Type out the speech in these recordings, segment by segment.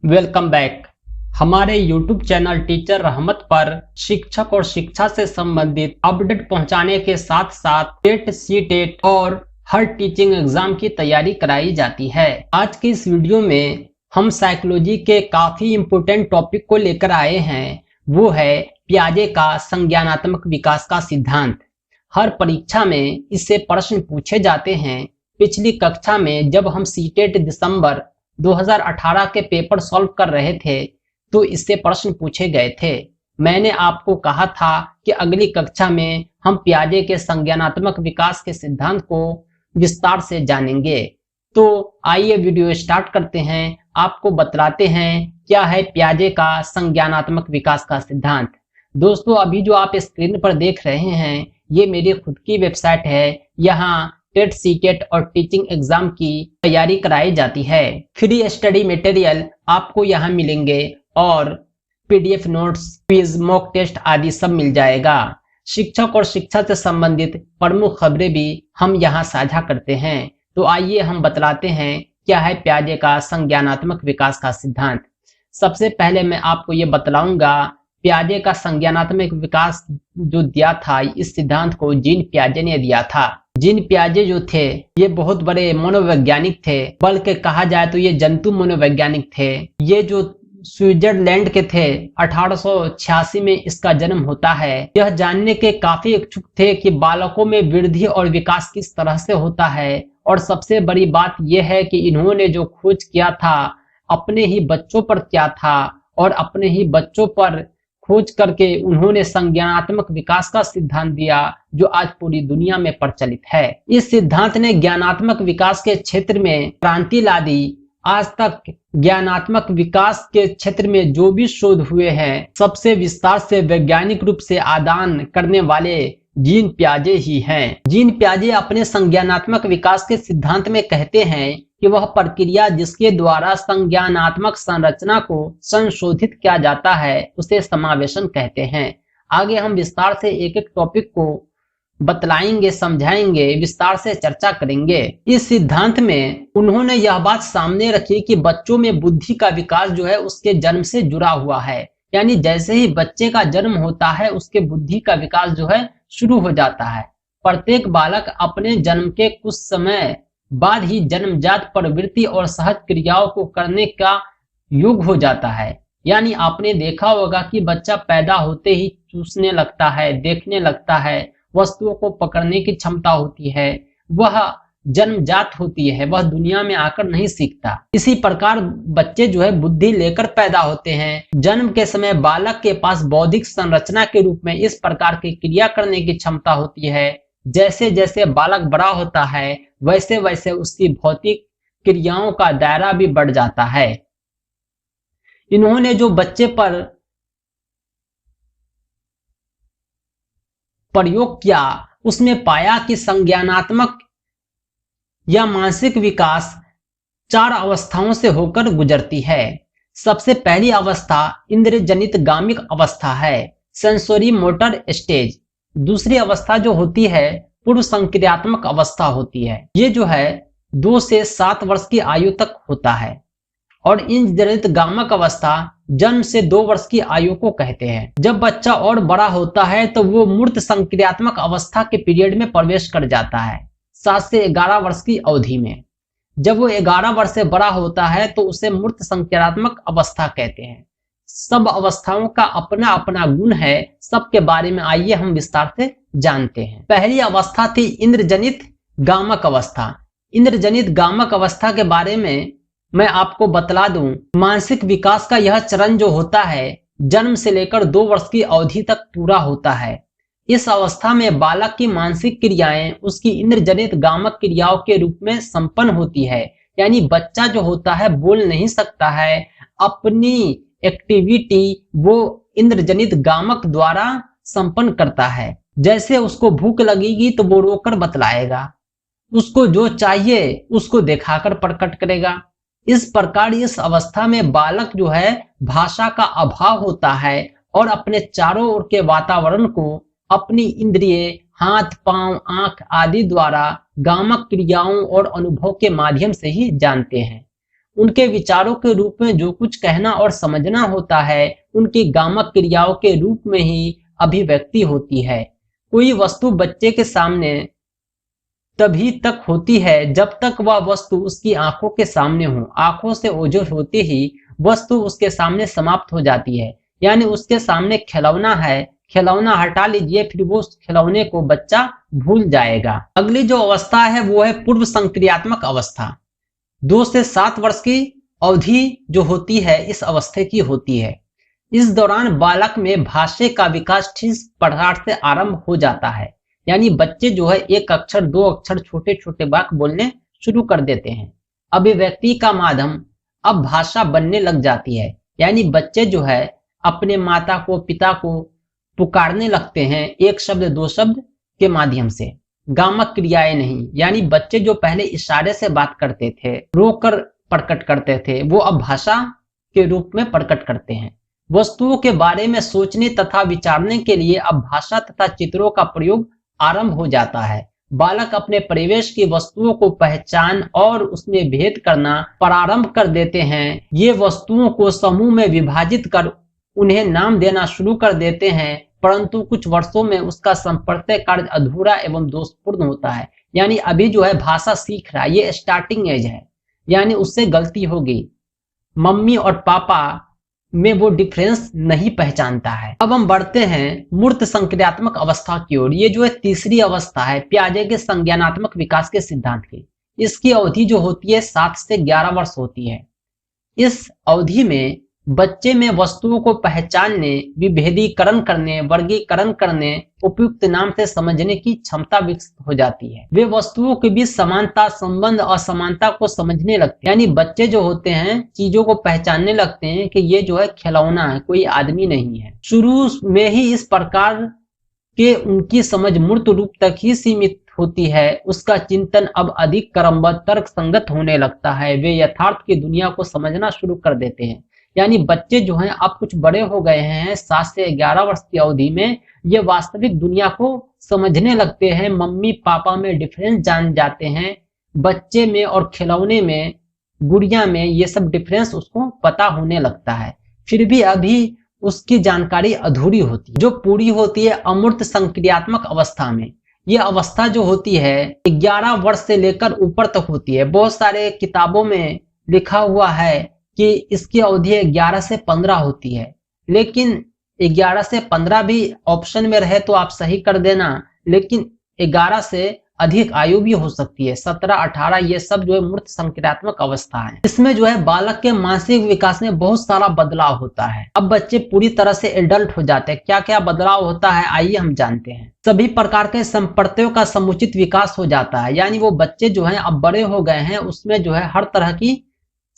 Welcome back. हमारे YouTube channel teacher रहमत पर शिक्षक और शिक्षा से संबंधित अपडेट पहुंचाने के साथ साथ टेट, सीटेट और हर टीचिंग एग्जाम की तैयारी कराई जाती है। आज की इस वीडियो में हम साइकोलॉजी के काफी इम्पोर्टेंट टॉपिक को लेकर आए हैं। वो है पियाजे का संज्ञानात्मक विकास का सिद्धांत। हर परीक्षा में इससे प्रश्न पूछे जाते हैं। पिछली कक्षा में जब हम सीटेट दिसंबर 2018 के पेपर सॉल्व कर रहे थे तो इससे प्रश्न पूछे गए थे। मैंने आपको कहा था कि अगली कक्षा में हम पियाजे के संज्ञानात्मक विकास के सिद्धांत को विस्तार से जानेंगे। तो आइए वीडियो स्टार्ट करते हैं। आपको बतलाते हैं क्या है पियाजे का संज्ञानात्मक विकास का सिद्धांत। दोस्तों, अभी जो आप स्क्रीन पर देख रहे हैं ये मेरी खुद की वेबसाइट है। यहाँ टेट, सीटेट और टीचिंग एग्जाम की तैयारी कराई जाती है। फ्री स्टडी मटेरियल आपको यहाँ मिलेंगे और PDF notes, quiz, mock test आदि सब मिल जाएगा। शिक्षक और शिक्षा से संबंधित प्रमुख खबरें भी हम यहाँ साझा करते हैं। तो आइए हम बतलाते हैं क्या है पियाजे का संज्ञानात्मक विकास का सिद्धांत। सबसे पहले मैं आपको ये बतलाऊंगा पियाजे का संज्ञानात्मक विकास जो दिया था, इस सिद्धांत को जीन पियाजे ने दिया था। जीन पियाजे जो थे ये बहुत बड़े मनोवैज्ञानिक थे, बल्कि कहा जाए तो ये जंतु मनोवैज्ञानिक थे। ये जो स्विट्जरलैंड के थे, 1886 में इसका जन्म होता है। यह जानने के काफी इच्छुक थे कि बालकों में वृद्धि और विकास किस तरह से होता है। और सबसे बड़ी बात यह है कि इन्होंने जो खोज किया था अपने ही बच्चों पर किया था और अपने ही बच्चों पर खोज करके उन्होंने संज्ञानात्मक विकास का सिद्धांत दिया जो आज पूरी दुनिया में प्रचलित है। इस सिद्धांत ने ज्ञानात्मक विकास के क्षेत्र में क्रांति ला दी। आज तक ज्ञानात्मक विकास के क्षेत्र में जो भी शोध हुए हैं सबसे विस्तार से वैज्ञानिक रूप से आदान करने वाले जीन पियाजे ही हैं। जीन पियाजे अपने संज्ञानात्मक विकास के सिद्धांत में कहते हैं कि वह प्रक्रिया जिसके द्वारा संज्ञानात्मक संरचना को संशोधित किया जाता है उसे समावेशन कहते हैं। आगे हम विस्तार से एक एक टॉपिक को बतलाएंगे, समझाएंगे, विस्तार से चर्चा करेंगे। इस सिद्धांत में उन्होंने यह बात सामने रखी कि बच्चों में बुद्धि का विकास जो है उसके जन्म से जुड़ा हुआ है। यानी जैसे ही बच्चे का जन्म होता है उसके बुद्धि का विकास जो है शुरू हो जाता है। प्रत्येक बालक अपने जन्म के कुछ समय बाद ही जन्मजात प्रवृत्ति और सहज क्रियाओं को करने का योग हो जाता है। यानी आपने देखा होगा कि बच्चा पैदा होते ही चूसने लगता है, देखने लगता है, वस्तुओं को पकड़ने की क्षमता होती है। वह जन्मजात होती है, वह दुनिया में आकर नहीं सीखता। इसी प्रकार बच्चे जो है बुद्धि लेकर पैदा होते हैं। जन्म के समय बालक के पास बौद्धिक संरचना के रूप में इस प्रकार की क्रिया करने की क्षमता होती है। जैसे जैसे बालक बड़ा होता है वैसे वैसे उसकी भौतिक क्रियाओं का दायरा भी बढ़ जाता है। इन्होंने जो बच्चे पर प्रयोग किया उसमें पाया कि संज्ञानात्मक या मानसिक विकास 4 अवस्थाओं से होकर गुजरती है। सबसे पहली अवस्था इंद्रियजनित गामिक अवस्था है, सेंसोरी मोटर स्टेज। दूसरी अवस्था जो होती है पूर्व संक्रियात्मक अवस्था होती है। ये जो है 2 से 7 वर्ष की आयु तक होता है। और इंद्रियजनित गामक अवस्था जन्म से 2 वर्ष की आयु को कहते हैं। जब बच्चा और बड़ा होता है तो वो मूर्त संक्रियात्मक अवस्था के पीरियड में प्रवेश कर जाता है 7 से 11 वर्ष की अवधि में। जब वो 11 वर्ष से बड़ा होता है तो उसे मूर्त संक्रियात्मक अवस्था कहते हैं। सब अवस्थाओं का अपना अपना गुण है, सबके बारे में आइए हम विस्तार से जानते हैं। पहली अवस्था थी इंद्रजनित गामक अवस्था। इंद्रजनित गामक अवस्था के बारे में मैं आपको बतला दूं, मानसिक विकास का यह चरण जो होता है जन्म से लेकर 2 वर्ष की अवधि तक पूरा होता है। इस अवस्था में बालक की मानसिक क्रियाएं उसकी इंद्रजनित गामक क्रियाओं के रूप में संपन्न होती है। यानी बच्चा जो होता है बोल नहीं सकता है, अपनी एक्टिविटी वो इंद्रजनित गामक द्वारा संपन्न करता है। जैसे उसको भूख लगेगी तो वो रोकर बतलाएगा, उसको जो चाहिए उसको दिखाकर प्रकट करेगा। इस प्रकार इस अवस्था में बालक जो है भाषा का अभाव होता है और अपने चारों ओर के वातावरण को अपनी इंद्रिय, हाथ, पांव, आंख आदि द्वारा गामक क्रियाओं और अनुभव के माध्यम से ही जानते हैं। उनके विचारों के रूप में जो कुछ कहना और समझना होता है उनकी गामक क्रियाओं के रूप में ही अभिव्यक्ति होती है। कोई वस्तु बच्चे के सामने तभी तक होती है जब तक वह वस्तु उसकी आंखों के सामने हो। आंखों से ओझल होते ही वस्तु उसके सामने समाप्त हो जाती है, यानी उसके सामने खिलौना है, खिलौना हटा लीजिए, फिर वो उस खिलौने को बच्चा भूल जाएगा। अगली जो अवस्था है वो है पूर्व संक्रियात्मक अवस्था। 2 से 7 वर्ष की अवधि जो होती है इस अवस्था की होती है। इस दौरान बालक में भाषा का विकास ठीक प्रकार से आरंभ हो जाता है, यानी बच्चे जो है 1 अक्षर 2 अक्षर छोटे छोटे वाक्य बोलने शुरू कर देते हैं। अभिव्यक्ति का माध्यम अब भाषा बनने लग जाती है, यानी बच्चे जो है अपने माता को पिता को पुकारने लगते हैं 1 शब्द 2 शब्द के माध्यम से, गामक क्रियाएं नहीं। यानी बच्चे जो पहले इशारे से बात करते थे, रोकर प्रकट करते थे, वो अब भाषा के रूप में प्रकट करते हैं। वस्तुओं के बारे में सोचने तथा विचारने के लिए अब भाषा तथा चित्रों का प्रयोग आरंभ हो जाता है। बालक अपने परिवेश की वस्तुओं को पहचान और उसमें भेद करना प्रारंभ कर देते हैं। ये वस्तुओं को समूह में विभाजित कर उन्हें नाम देना शुरू कर देते हैं, परंतु कुछ वर्षों में उसका संपर्क कार्य अधूरा एवं दोषपूर्ण होता है। यानी अभी जो है भाषा सीख रहा है, ये स्टार्टिंग एज है, यानी उससे गलती होगी। मम्मी और पापा में वो डिफरेंस नहीं पहचानता है। अब हम बढ़ते हैं मूर्त संक्रियात्मक अवस्था की ओर। ये जो है तीसरी अवस्था है पियाजे के संज्ञानात्मक विकास के सिद्धांत की। इसकी अवधि जो होती है 7 से 11 वर्ष होती है। इस अवधि में बच्चे में वस्तुओं को पहचानने, विभेदीकरण करने, वर्गीकरण करने, उपयुक्त नाम से समझने की क्षमता विकसित हो जाती है। वे वस्तुओं के बीच समानता, संबंध, असमानता को समझने लगते हैं। यानी बच्चे जो होते हैं चीजों को पहचानने लगते हैं कि ये जो है खिलौना है, कोई आदमी नहीं है। शुरू में ही इस प्रकार के उनकी समझ मूर्त रूप तक ही सीमित होती है। उसका चिंतन अब अधिक क्रमबद्ध, तर्क संगत होने लगता है। वे यथार्थ की दुनिया को समझना शुरू कर देते हैं। यानी बच्चे जो हैं अब कुछ बड़े हो गए हैं, 7 से 11 वर्ष की अवधि में ये वास्तविक दुनिया को समझने लगते हैं। मम्मी पापा में डिफरेंस जान जाते हैं। बच्चे में और खिलौने में, गुड़िया में ये सब डिफरेंस उसको पता होने लगता है। फिर भी अभी उसकी जानकारी अधूरी होती है, जो पूरी होती है अमूर्त संक्रियात्मक अवस्था में। ये अवस्था जो होती है 11 वर्ष से लेकर ऊपर तक होती है। बहुत सारे किताबों में लिखा हुआ है कि इसकी अवधि 11 से 15 होती है, लेकिन 11 से 15 भी ऑप्शन में रहे तो आप सही कर देना, लेकिन 11 से अधिक आयु भी हो सकती है, 17, 18, ये सब जो है मूर्त संक्रियात्मक अवस्था है। इसमें जो है बालक के मानसिक विकास में बहुत सारा बदलाव होता है। अब बच्चे पूरी तरह से एडल्ट हो जाते हैं। क्या क्या बदलाव होता है आइए हम जानते हैं। सभी प्रकार के संपर्कों का समुचित विकास हो जाता है, यानी वो बच्चे जो है अब बड़े हो गए हैं, उसमें जो है हर तरह की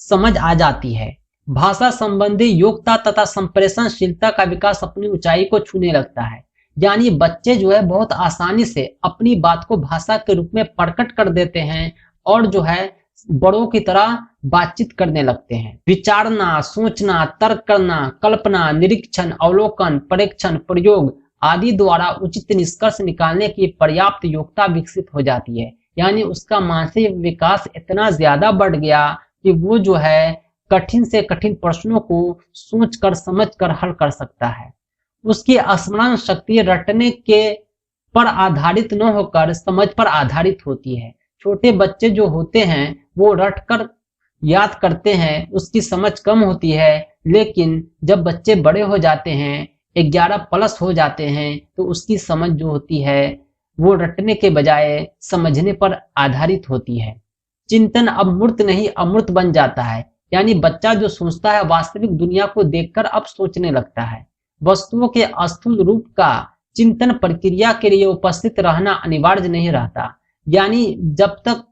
समझ आ जाती है। भाषा संबंधी योग्यता तथा संप्रेषणशीलता का विकास अपनी ऊंचाई को छूने लगता है। यानी बच्चे जो है बहुत आसानी से अपनी बात को भाषा के रूप में प्रकट कर देते हैं और जो है बड़ों की तरह बातचीत करने लगते हैं। विचारना, सोचना, तर्क करना, कल्पना, निरीक्षण, अवलोकन, परीक्षण, प्रयोग आदि द्वारा उचित निष्कर्ष निकालने की पर्याप्त योग्यता विकसित हो जाती है। यानी उसका मानसिक विकास इतना ज्यादा बढ़ गया कि वो जो है कठिन से कठिन प्रश्नों को सोचकर समझकर हल कर सकता है। उसकी स्मरण शक्ति रटने के पर आधारित न होकर समझ पर आधारित होती है। छोटे बच्चे जो होते हैं वो रटकर याद करते हैं, उसकी समझ कम होती है, लेकिन जब बच्चे बड़े हो जाते हैं, 11+ हो जाते हैं, तो उसकी समझ जो होती है वो रटने के बजाय समझने पर आधारित होती है। चिंतन अब मूर्त नहीं अमूर्त बन जाता है, यानी बच्चा जो सोचता है वास्तविक दुनिया को देखकर अब सोचने लगता है। वस्तुओं के स्थूल रूप का चिंतन प्रक्रिया के लिए उपस्थित रहना अनिवार्य नहीं रहता। यानी जब तक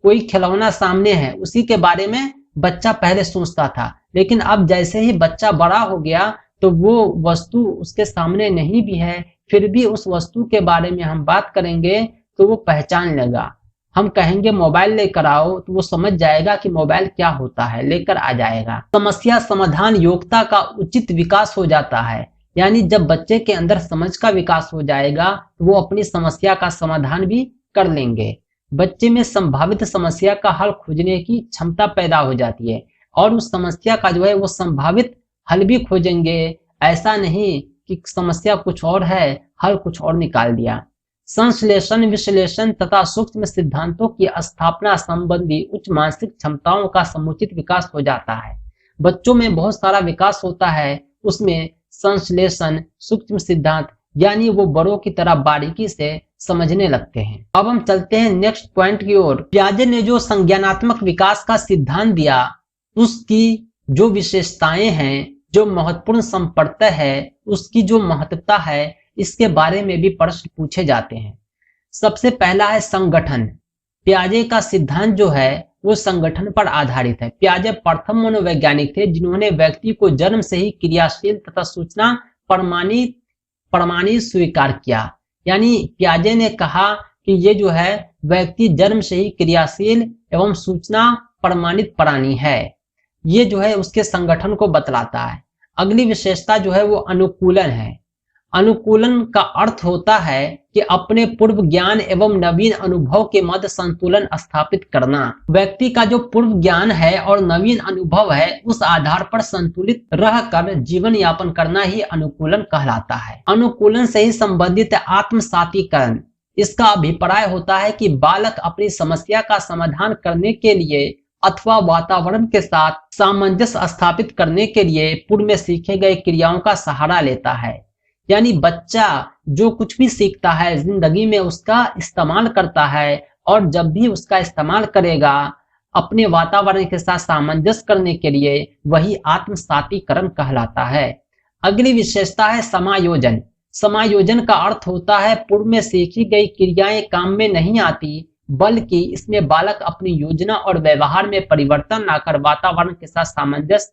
कोई खिलौना सामने है उसी के बारे में बच्चा पहले सोचता था, लेकिन अब जैसे ही बच्चा बड़ा हो गया तो वो वस्तु उसके सामने नहीं भी है, फिर भी उस वस्तु के बारे में हम बात करेंगे तो वो पहचान लेगा। हम कहेंगे मोबाइल लेकर आओ तो वो समझ जाएगा कि मोबाइल क्या होता है, लेकर आ जाएगा। समस्या समाधान योग्यता का उचित विकास हो जाता है। यानी जब बच्चे के अंदर समझ का विकास हो जाएगा तो वो अपनी समस्या का समाधान भी कर लेंगे। बच्चे में संभावित समस्या का हल खोजने की क्षमता पैदा हो जाती है और उस समस्या का जो है वो संभावित हल भी खोजेंगे। ऐसा नहीं कि समस्या कुछ और है, हल कुछ और निकाल दिया। संश्लेषण, विश्लेषण तथा सूक्ष्म सिद्धांतों की स्थापना संबंधी उच्च मानसिक क्षमताओं का समुचित विकास हो जाता है। बच्चों में बहुत सारा विकास होता है, उसमें संश्लेषण, सूक्ष्म सिद्धांत यानी वो बड़ों की तरह बारीकी से समझने लगते हैं। अब हम चलते हैं नेक्स्ट पॉइंट की ओर। पियाजे ने जो संज्ञानात्मक विकास का सिद्धांत दिया, उसकी जो विशेषताएं हैं, जो महत्वपूर्ण संप्रत्यय है, उसकी जो महत्वता है, इसके बारे में भी प्रश्न पूछे जाते हैं। सबसे पहला है संगठन। पियाजे का सिद्धांत जो है वो संगठन पर आधारित है। पियाजे प्रथम मनोवैज्ञानिक थे जिन्होंने व्यक्ति को जन्म से ही क्रियाशील तथा सूचना प्रमाणित स्वीकार किया। यानी पियाजे ने कहा कि ये जो है व्यक्ति जन्म से ही क्रियाशील एवं सूचना प्रमाणित प्राणी है। ये जो है उसके संगठन को बतलाता है। अगली विशेषता जो है वो अनुकूलन है। अनुकूलन का अर्थ होता है कि अपने पूर्व ज्ञान एवं नवीन अनुभव के मध्य संतुलन स्थापित करना। व्यक्ति का जो पूर्व ज्ञान है और नवीन अनुभव है, उस आधार पर संतुलित रहकर जीवन यापन करना ही अनुकूलन कहलाता है। अनुकूलन से ही संबंधित आत्मसातीकरण। इसका अभिप्राय होता है कि बालक अपनी समस्या का समाधान करने के लिए अथवा वातावरण के साथ सामंजस्य स्थापित करने के लिए पूर्व में सीखे गए क्रियाओं का सहारा लेता है। यानी बच्चा जो कुछ भी सीखता है जिंदगी में उसका इस्तेमाल करता है और जब भी उसका इस्तेमाल करेगा अपने वातावरण के साथ सामंजस्य करने के लिए, वही आत्मसातीकरण कहलाता है। अगली विशेषता है समायोजन। समायोजन का अर्थ होता है पूर्व में सीखी गई क्रियाएं काम में नहीं आती, बल्कि इसमें बालक अपनी योजना और व्यवहार में परिवर्तन लाकर वातावरण के साथ सामंजस्य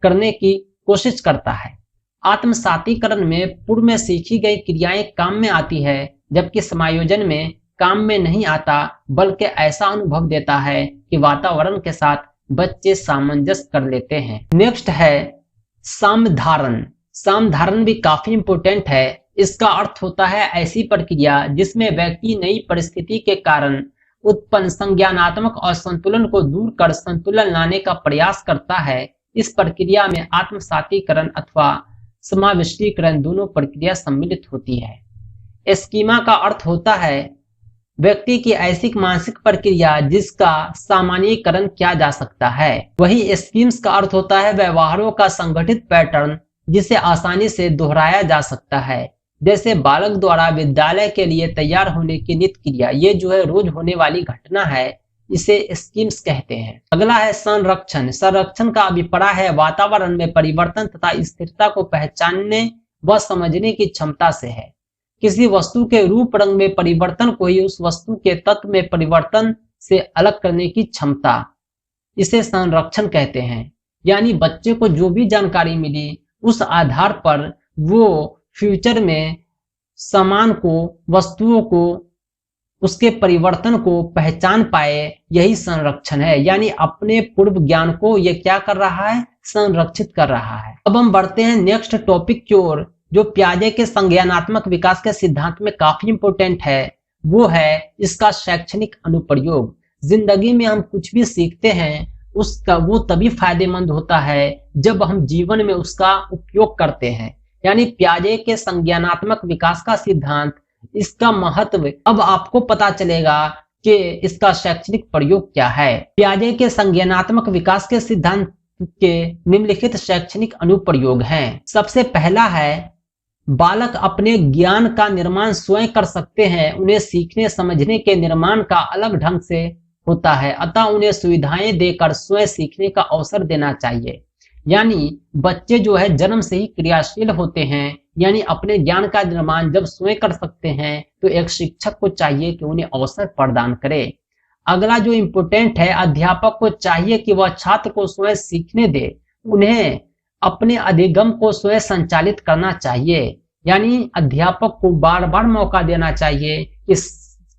करने की कोशिश करता है। आत्मसातीकरण में पूर्व में सीखी गई क्रियाएं काम में आती है, जबकि समायोजन में काम में नहीं आता, बल्कि ऐसा अनुभव देता है कि वातावरण के साथ बच्चे सामंजस्य कर लेते हैं। नेक्स्ट है सामधारण। सामधारण भी काफी इंपोर्टेंट है। इसका अर्थ होता है ऐसी प्रक्रिया जिसमें व्यक्ति नई परिस्थिति के कारण उत्पन्न संज्ञानात्मक असंतुलन को दूर कर संतुलन लाने का प्रयास करता है। इस प्रक्रिया में आत्मसातीकरण अथवा समाविष्टीकरण दोनों प्रक्रिया सम्मिलित होती है। स्कीमा का अर्थ होता है व्यक्ति की ऐसी मानसिक प्रक्रिया जिसका सामान्यीकरण किया जा सकता है। वही स्कीम्स का अर्थ होता है व्यवहारों का संगठित पैटर्न जिसे आसानी से दोहराया जा सकता है। जैसे बालक द्वारा विद्यालय के लिए तैयार होने की नित्य क्रिया, ये जो है रोज होने वाली घटना है, इसे स्कीम्स कहते हैं। अगला है संरक्षण। संरक्षण का अभिप्राय है वातावरण में परिवर्तन तथा स्थिरता को पहचानने व समझने की क्षमता से है। किसी वस्तु के रूप रंग में परिवर्तन को ही उस वस्तु के तत्व में परिवर्तन से अलग करने की क्षमता, इसे संरक्षण कहते हैं। यानी बच्चे को जो भी जानकारी मिली उस आधार पर वो फ्यूचर में सामान को, वस्तुओं को, उसके परिवर्तन को पहचान पाए, यही संरक्षण है। यानी अपने पूर्व ज्ञान को ये क्या कर रहा है, संरक्षित कर रहा है। अब हम बढ़ते हैं नेक्स्ट टॉपिक की ओर, जो पियाजे के संज्ञानात्मक विकास के सिद्धांत में काफी इंपोर्टेंट है। वो है इसका शैक्षणिक अनुप्रयोग। जिंदगी में हम कुछ भी सीखते हैं उसका वो तभी फायदेमंद होता है जब हम जीवन में उसका उपयोग करते हैं। यानी पियाजे के संज्ञानात्मक विकास का सिद्धांत, इसका महत्व अब आपको पता चलेगा कि इसका शैक्षणिक प्रयोग क्या है। पियाजे के संज्ञानात्मक विकास के सिद्धांत के निम्नलिखित शैक्षणिक अनुप्रयोग हैं। सबसे पहला है बालक अपने ज्ञान का निर्माण स्वयं कर सकते हैं। उन्हें सीखने समझने के निर्माण का अलग ढंग से होता है, अतः उन्हें सुविधाएं देकर स्वयं सीखने का अवसर देना चाहिए। यानी बच्चे जो है जन्म से ही क्रियाशील होते हैं, यानी अपने ज्ञान का निर्माण जब स्वयं कर सकते हैं तो एक शिक्षक को चाहिए कि उन्हें अवसर प्रदान करे। अगला जो इम्पोर्टेंट है, अध्यापक को चाहिए कि वह छात्र को स्वयं सीखने दे, उन्हें अपने अधिगम को स्वयं संचालित करना चाहिए। यानी अध्यापक को बार बार मौका देना चाहिए कि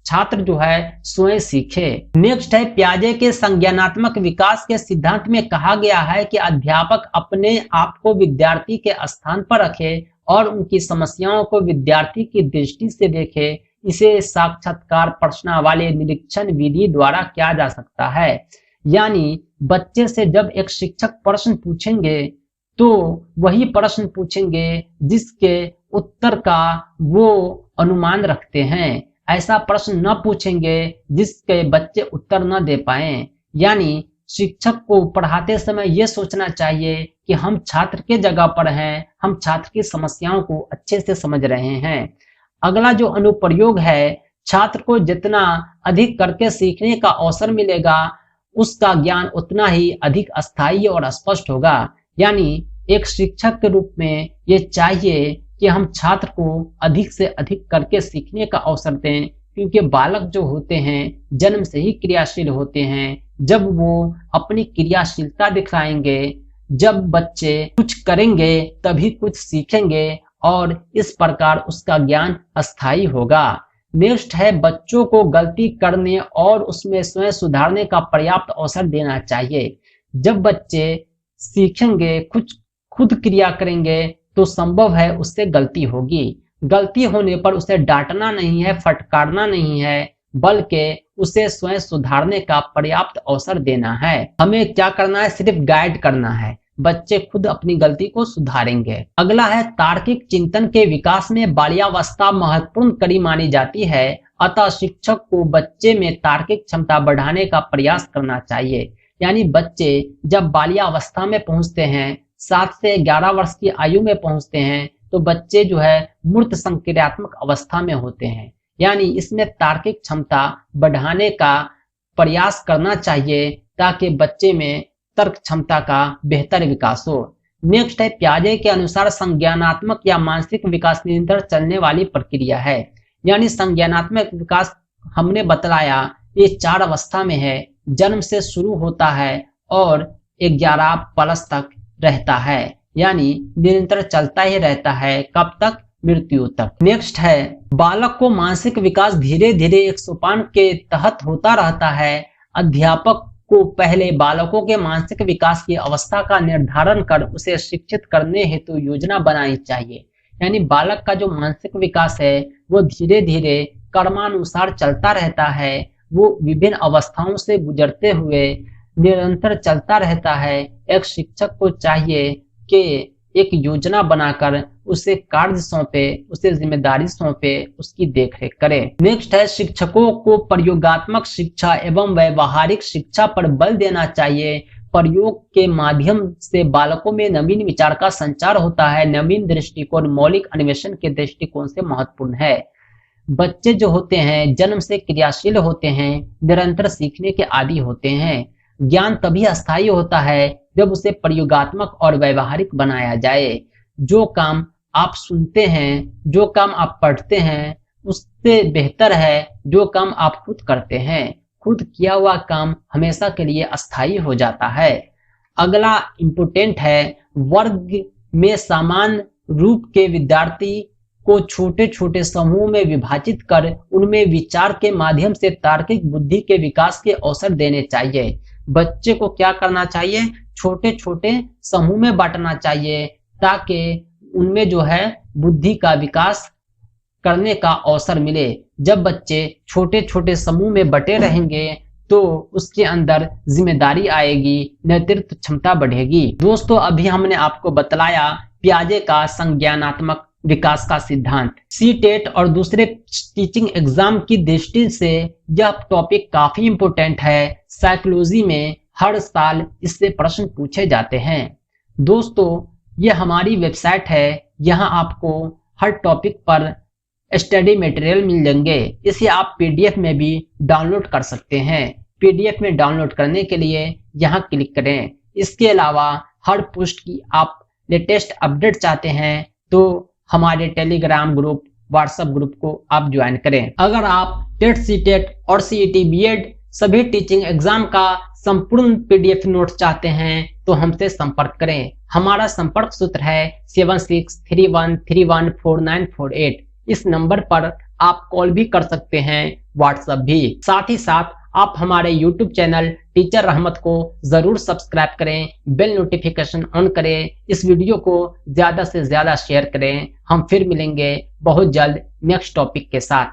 छात्र जो है स्वयं सीखे। नेक्स्ट है पियाजे के संज्ञानात्मक विकास के सिद्धांत में कहा गया है कि अध्यापक अपने आप को विद्यार्थी के स्थान पर रखे और उनकी समस्याओं को विद्यार्थी की दृष्टि से देखे। इसे साक्षात्कार प्रश्नावली निरीक्षण विधि द्वारा किया जा सकता है। यानी बच्चे से जब एक शिक्षक प्रश्न पूछेंगे तो वही प्रश्न पूछेंगे जिसके उत्तर का वो अनुमान रखते हैं। ऐसा प्रश्न न पूछेंगे जिसके बच्चे उत्तर न दे पाए। यानी शिक्षक को पढ़ाते समय यह सोचना चाहिए कि हम छात्र के जगह पर हैं, हम छात्र की समस्याओं को अच्छे से समझ रहे हैं। अगला जो अनुप्रयोग है, छात्र को जितना अधिक करके सीखने का अवसर मिलेगा उसका ज्ञान उतना ही अधिक अस्थायी और स्पष्ट होगा। यानी एक शिक्षक के रूप में ये चाहिए कि हम छात्र को अधिक से अधिक करके सीखने का अवसर दें, क्योंकि बालक जो होते हैं जन्म से ही क्रियाशील होते हैं। जब वो अपनी क्रियाशीलता दिखाएंगे, जब बच्चे कुछ करेंगे तभी कुछ सीखेंगे और इस प्रकार उसका ज्ञान अस्थायी होगा। नेक्स्ट है, बच्चों को गलती करने और उसमें स्वयं सुधारने का पर्याप्त अवसर देना चाहिए। जब बच्चे सीखेंगे, कुछ खुद क्रिया करेंगे तो संभव है उससे गलती होगी। गलती होने पर उसे डांटना नहीं है, फटकारना नहीं है, बल्कि उसे स्वयं सुधारने का पर्याप्त अवसर देना है। हमें क्या करना है? सिर्फ गाइड करना है, बच्चे खुद अपनी गलती को सुधारेंगे। अगला है, तार्किक चिंतन के विकास में बाल्यावस्था महत्वपूर्ण कड़ी मानी जाती है, अतः शिक्षक को बच्चे में तार्किक क्षमता बढ़ाने का प्रयास करना चाहिए। यानी बच्चे जब बाल्यावस्था में पहुंचते हैं, 7 से 11 वर्ष की आयु में पहुंचते हैं, तो बच्चे जो है मूर्त संक्रियात्मक अवस्था में होते हैं। यानी इसमें तार्किक क्षमता बढ़ाने का प्रयास करना चाहिए ताकि बच्चे में तर्क क्षमता का बेहतर विकास हो। नेक्स्ट है, पियाजे के अनुसार संज्ञानात्मक या मानसिक विकास निरंतर चलने वाली प्रक्रिया है। यानी संज्ञानात्मक विकास हमने बतलाया ये 4 अवस्था में है। जन्म से शुरू होता है और 11 प्लस तक रहता है, यानी निरंतर चलता ही रहता है। कब तक? मृत्यु तक। नेक्स्ट है, बालक को मानसिक विकास धीरे धीरे एक सोपान के तहत होता रहता है। अध्यापक को पहले बालकों के मानसिक विकास की अवस्था का निर्धारण कर उसे शिक्षित करने हेतु योजना बनानी चाहिए। यानी बालक का जो मानसिक विकास है वो धीरे धीरे कर्मानुसार चलता रहता है, वो विभिन्न अवस्थाओं से गुजरते हुए निरंतर चलता रहता है। एक शिक्षक को चाहिए कि एक योजना बनाकर उसे कार्य सौंपे, उसे जिम्मेदारी सौंपे, उसकी देखरेख करे। नेक्स्ट है, शिक्षकों को प्रयोगात्मक शिक्षा एवं व्यवहारिक शिक्षा पर बल देना चाहिए। प्रयोग के माध्यम से बालकों में नवीन विचार का संचार होता है। नवीन दृष्टिकोण मौलिक अन्वेषण के दृष्टिकोण से महत्वपूर्ण है। बच्चे जो होते हैं जन्म से क्रियाशील होते हैं, निरंतर सीखने के आदी होते हैं। ज्ञान तभी अस्थायी होता है जब उसे प्रयोगात्मक और व्यवहारिक बनाया जाए। जो काम आप सुनते हैं, जो काम आप पढ़ते हैं, उससे बेहतर है जो काम आप खुद करते हैं। खुद किया हुआ काम हमेशा के लिए अस्थायी हो जाता है। अगला इम्पोर्टेंट है, वर्ग में समान रूप के विद्यार्थी को छोटे छोटे समूह में विभाजित कर उनमें विचार के माध्यम से तार्किक बुद्धि के विकास के अवसर देने चाहिए। बच्चे को क्या करना चाहिए? छोटे छोटे समूह में बांटना चाहिए ताकि उनमें जो है बुद्धि का विकास करने का अवसर मिले। जब बच्चे छोटे छोटे समूह में बटे रहेंगे तो उसके अंदर जिम्मेदारी आएगी, नेतृत्व क्षमता बढ़ेगी। दोस्तों, अभी हमने आपको बतलाया पियाजे का संज्ञानात्मक विकास का सिद्धांत। सीटेट और दूसरे टीचिंग एग्जाम की दृष्टि से यह टॉपिक काफी इंपोर्टेंट है। साइकोलॉजी में हर साल इससे प्रश्न पूछे जाते हैं। दोस्तों, यह हमारी वेबसाइट है, यहाँ आपको हर टॉपिक पर स्टडी मटेरियल मिल जाएंगे। इसे आप पीडीएफ में भी डाउनलोड कर सकते हैं। पीडीएफ में डाउनलोड करने के लिए यहाँ क्लिक करें। इसके अलावा हर पोस्ट की आप लेटेस्ट अपडेट चाहते हैं तो हमारे टेलीग्राम ग्रुप, व्हाट्सएप ग्रुप को आप ज्वाइन करें। अगर आप टेट, सीटेट और सीईटी, बीएड सभी टीचिंग एग्जाम का संपूर्ण पीडीएफ नोट चाहते हैं तो हमसे संपर्क करें। हमारा संपर्क सूत्र है 7631314948। इस नंबर पर आप कॉल भी कर सकते हैं, व्हाट्सएप भी। साथ ही साथ आप हमारे यूट्यूब चैनल टीचर रहमत को जरूर सब्सक्राइब करें, बेल नोटिफिकेशन ऑन करें, इस वीडियो को ज्यादा से ज्यादा शेयर करें। हम फिर मिलेंगे बहुत जल्द नेक्स्ट टॉपिक के साथ।